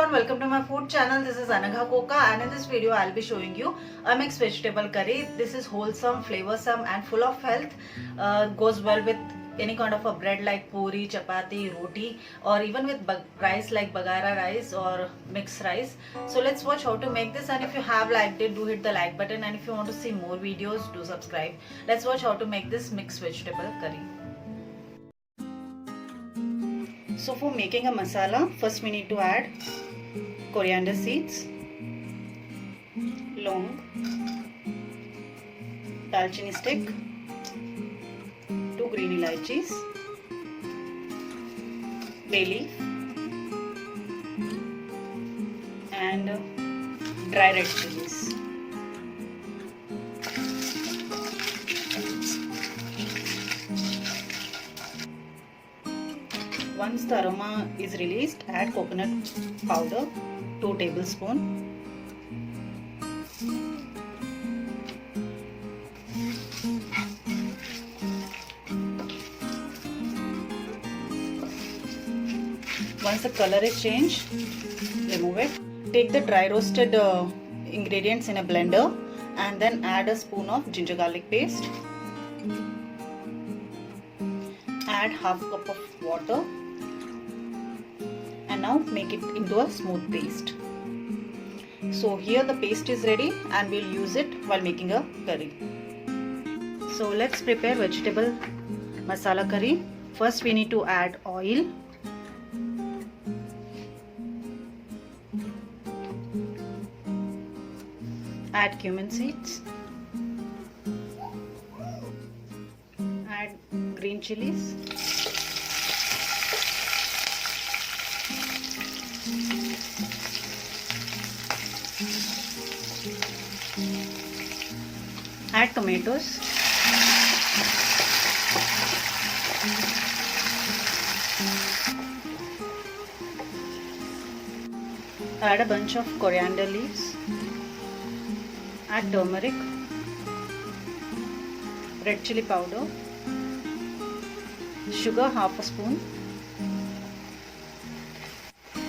everyone, welcome to my food channel. This is Anagha Koka, and in this video I'll be showing you a mixed vegetable curry. This is wholesome, flavorsome and full of health. Goes well with any kind of a bread like puri, chapati, roti, or even with rice like bagaira rice or mixed rice. So let's watch how to make this, and if you have liked it, do hit the like button, and if you want to see more videos, do subscribe. Let's watch how to make this mixed vegetable curry. So for making a masala, first we need to add coriander seeds, long, dalchini stick, 2 green ilaichis, bay leaf and dry red chillies. Once the aroma is released, add coconut powder, 2 tablespoons. Once the color is changed, remove it. Take the dry roasted ingredients in a blender and then add a spoon of ginger garlic paste. Add half cup of water. And now make it into a smooth paste. So here the paste is ready and we'll use it while making a curry. So let's prepare vegetable masala curry. First we need to add oil. Add cumin seeds. Add green chilies. Add tomatoes. Add a bunch of coriander leaves. Add turmeric, red chili powder, sugar half a spoon.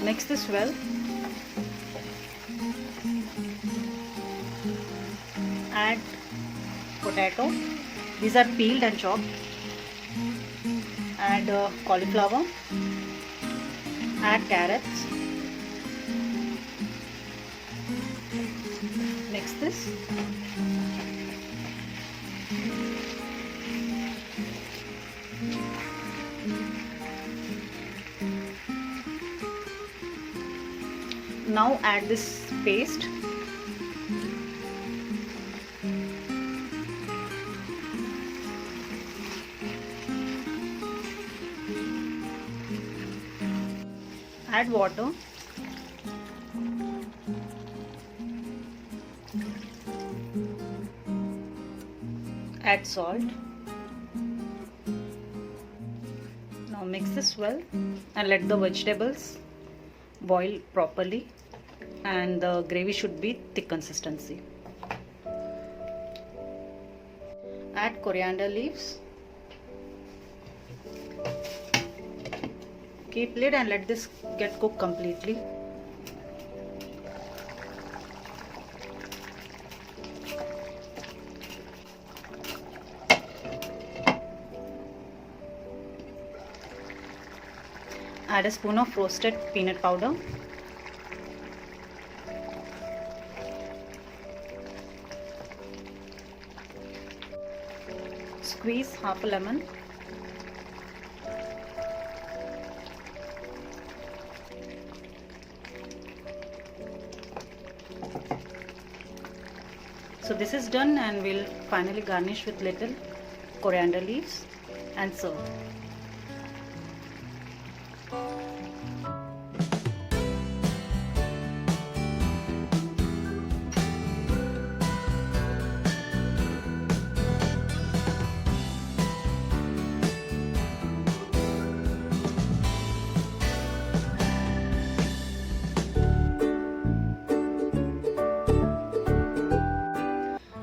Mix this well. Add potato. These are peeled and chopped. Add cauliflower. Add carrots. Mix this. Now add this paste. Add water. Add salt. Now mix this well and let the vegetables boil properly, and the gravy should be thick consistency. Add coriander leaves. Keep lid and let this get cooked completely. Add a spoon of roasted peanut powder. Squeeze half a lemon. So this is done, and we'll finally garnish with little coriander leaves and serve.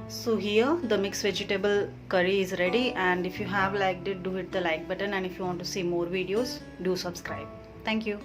So here the mixed vegetable curry is ready, and if you have liked it, do hit the like button, and if you want to see more videos, do subscribe. Thank you.